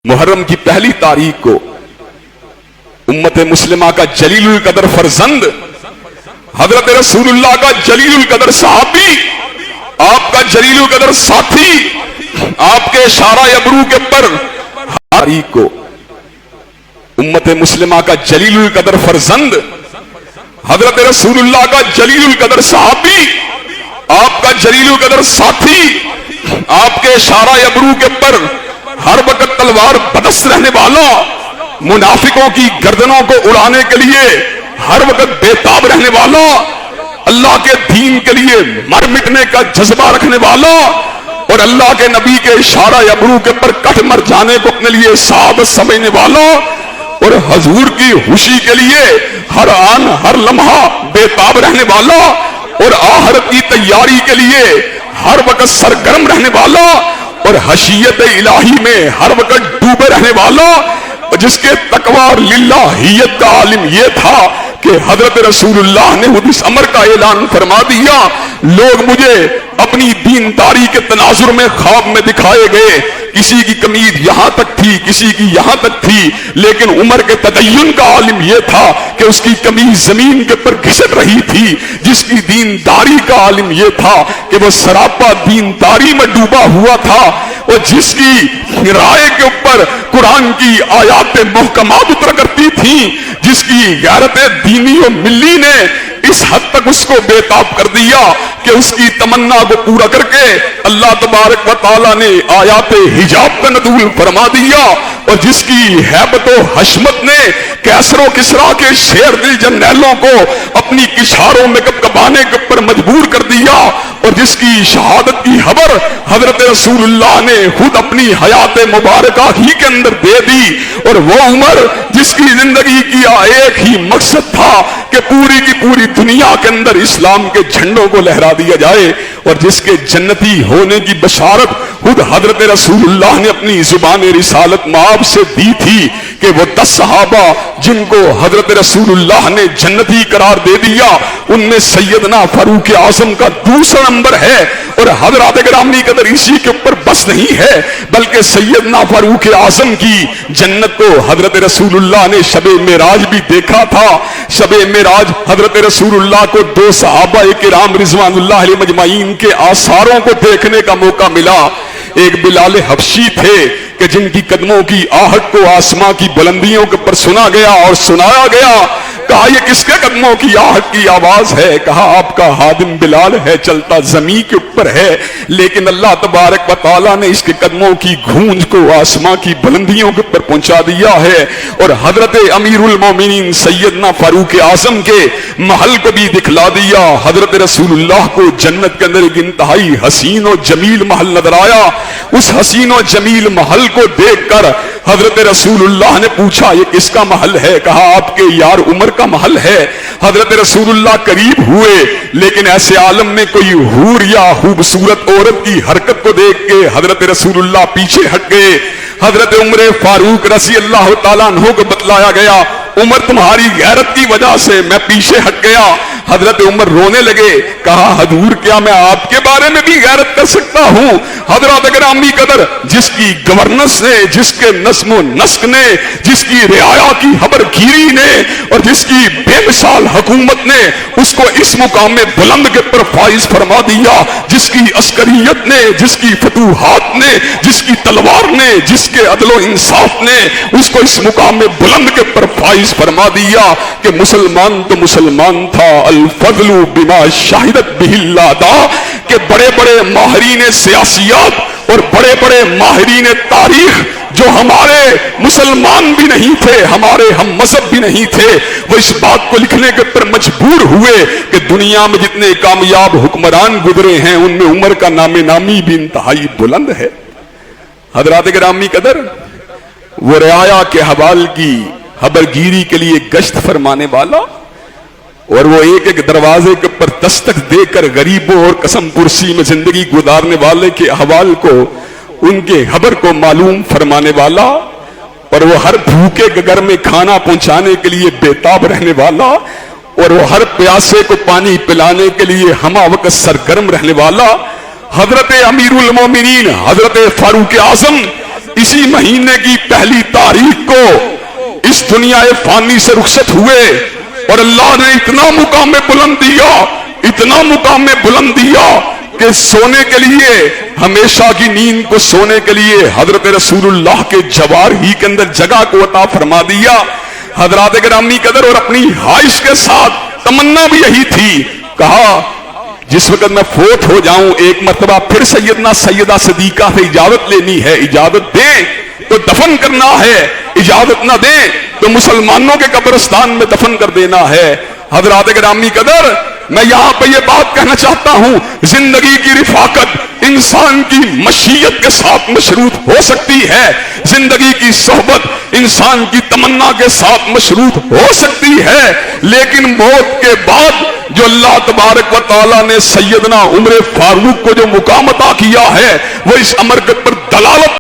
محرم کی پہلی تاریخ کو امت مسلمہ کا جلیل القدر فرزند، حضرت رسول اللہ کا جلیل القدر صحابی، آپ کا جلیل القدر ساتھی، آپ کے اشارہ ابرو کے پر تاریخ کو امت مسلمہ کا جلیل القدر فرزند، حضرت رسول اللہ کا جلیل القدر صحابی، آپ کا جلیل القدر ساتھی، آپ کے اشارہ ابرو کے پر ہر وقت تلوار بدست رہنے والا، منافقوں کی گردنوں کو اڑانے کے لیے ہر وقت بےتاب رہنے والا، اللہ کے دین کے لیے مر مٹنے کا جذبہ رکھنے والا، اور اللہ کے نبی کے اشارہ ابرو کے پر کٹ مر جانے کو اپنے لیے سعادت سمجھنے والا، اور حضور کی خوشی کے لیے ہر آن ہر لمحہ بےتاب رہنے والا، اور آخرت کی تیاری کے لیے ہر وقت سرگرم رہنے والا، اور خشیت الہی میں ہر وقت ڈوبے رہنے والا، جس کے تقوی اور للہیت کا عالم یہ تھا کہ حضرت رسول اللہ نے اس امر کا اعلان فرما دیا، لوگ مجھے اپنی دینداری کے تناظر میں خواب میں دکھائے گئے، کسی کی قمیض یہاں تک تھی، کسی کی یہاں تک تھی، لیکن عمر کے تدین کا عالم یہ تھا کہ اس کی قمیض زمین کے پر گھسٹ رہی تھی، جس کی دینداری کا عالم یہ تھا کہ وہ سراپا دینداری میں ڈوبا ہوا تھا، اور جس کی رائے کے اوپر قرآن کی آیات محکمات اترا کرتی تھیں، جس کی غیرت دینی و ملی نے اس حد تک اس کو بےتاب کر دیا کہ اس کی تمنا کو پورا کر کے اللہ تبارک و تعالیٰ نے آیات حجاب کا نزول فرما دیا، اور جس کی ہیبت و حشمت نے کیسر و کسریٰ کے شیر دل جرنیلوں کو اپنی کشاروں میں کپکپانے کے اوپر مجبور کر دیا، اور جس کی شہادت کی خبر حضرت رسول اللہ نے خود اپنی حیات مبارکہ ہی کے اندر دے دی، اور وہ عمر جس کی زندگی کی ایک ہی مقصد تھا کہ پوری کی پوری دنیا کے اندر اسلام کے جھنڈوں کو لہرا دیا جائے، اور جس کے جنتی ہونے کی بشارت خود حضرت رسول اللہ نے اپنی زبان رسالت مآب سے دی تھی کہ وہ 10 صحابہ جن کو حضرت رسول اللہ نے جنتی قرار دے دیا، ان میں سیدنا فاروق اعظم کا دوسرا نمبر ہے، اور حضرات گرامی قدر اسی کے اوپر بس نہیں ہے بلکہ سیدنا فاروق اعظم کی جنت کو حضرت رسول اللہ نے شب معراج بھی دیکھا تھا۔ شب معراج حضرت رسول اللہ کو 2 صحابہ کرام رضوان اللہ علیہ مجمعین کے آثاروں کو دیکھنے کا موقع ملا۔ ایک بلال حبشی تھے کہ جن کی قدموں کی آہٹ کو آسماں کی بلندیوں کے پر سنا گیا اور سنایا گیا، کہا یہ کس کے قدموں کی آہٹ کی آواز ہے؟ کہا آپ کا خادم بلال ہے، چلتا زمین کے اوپر ہے، لیکن اللہ تبارک و تعالیٰ نے اس کے قدموں کی گونج کو آسماں کی بلندیوں کے اوپر پہنچا دیا ہے، اور حضرت امیر المومنین سیدنا فاروق اعظم کے محل کو بھی دکھلا دیا۔ حضرت رسول اللہ کو جنت کے اندر ایک انتہائی حسین و جمیل محل نظر آیا، اس حسین و جمیل محل کو دیکھ کر حضرت رسول اللہ نے پوچھا یہ کس کا محل ہے؟ کہا آپ کے یار عمر کا محل ہے۔ حضرت رسول اللہ قریب ہوئے، لیکن ایسے عالم میں کوئی حور یا خوبصورت عورت کی حرکت کو دیکھ کے حضرت رسول اللہ پیچھے ہٹ گئے۔ حضرت عمر فاروق رضی اللہ تعالیٰ عنہ کو بتلایا گیا، عمر تمہاری غیرت کی وجہ سے میں پیچھے ہٹ گیا۔ حضرت عمر رونے لگے، کہا حضور کیا میں آپ کے بارے میں بھی غیرت کر سکتا ہوں؟ حضرات گرامی قدر جس کی گورننس نے، جس کے نظم و نسق نے، جس کی رعایا کی خبر گیری نے، اور جس کی بے مثال حکومت نے اس کو اس مقام میں بلند کے پر فائز فرما دیا، جس کی عسکریت نے، جس کی فتوحات نے، جس کی تلوار نے، جس کے عدل و انصاف نے اس کو اس مقام میں بلند کے پر فائز فرما دیا کہ مسلمان تو مسلمان تھا، الفضل بما شاہدت بہ اللادا، کہ بڑے بڑے ماہرین سیاسیات اور بڑے بڑے ماہرین تاریخ جو ہمارے مسلمان بھی نہیں تھے، ہمارے ہم مذہب بھی نہیں تھے، وہ اس بات کو لکھنے کے پر مجبور ہوئے کہ دنیا میں جتنے کامیاب حکمران گزرے ہیں ان میں عمر کا نام نامی بھی انتہائی بلند ہے۔ حضرات گرامی قدر وہ رعایا کے حوال کی خبرگیری کے لیے گشت فرمانے والا، اور وہ ایک ایک دروازے کے پر دستک دے کر غریبوں اور قسم پرسی میں زندگی گزارنے والے کے احوال کو، ان کے خبر کو معلوم فرمانے والا، اور وہ ہر بھوکے کے گھر میں کھانا پہنچانے کے لیے بےتاب رہنے والا، اور وہ ہر پیاسے کو پانی پلانے کے لیے ہمہ وقت سرگرم رہنے والا، حضرت امیر المومنین حضرت فاروق اعظم اسی مہینے کی 1 تاریخ کو اس دنیا فانی سے رخصت ہوئے، اور اللہ نے اتنا مقام بلند دیا، اتنا مقام بلند دیا کہ سونے کے لیے، ہمیشہ کی نیند کو سونے کے لیے حضرت رسول اللہ کے جوار ہی کے اندر جگہ کو عطا فرما دیا۔ حضرات گرامی قدر، اور اپنی خواہش کے ساتھ تمنا بھی یہی تھی، کہا جس وقت میں فوت ہو جاؤں ایک مرتبہ پھر سیدہ صدیقہ سے اجازت لینی ہے، اجازت دیں تو دفن کرنا ہے، اجازت نہ دیں تو مسلمانوں کے قبرستان میں دفن کر دینا ہے۔ حضرات گرامی قدر، میں یہاں پہ یہ بات کہنا چاہتا ہوں، زندگی کی رفاقت انسان کی مشیت کے ساتھ مشروط ہو سکتی ہے، زندگی کی صحبت انسان کی تمنا کے ساتھ مشروط ہو سکتی ہے، لیکن موت کے بعد جو اللہ تبارک و تعالیٰ نے سیدنا عمر فاروق کو جو مقام عطا کیا ہے، وہ اس امر پر دلالت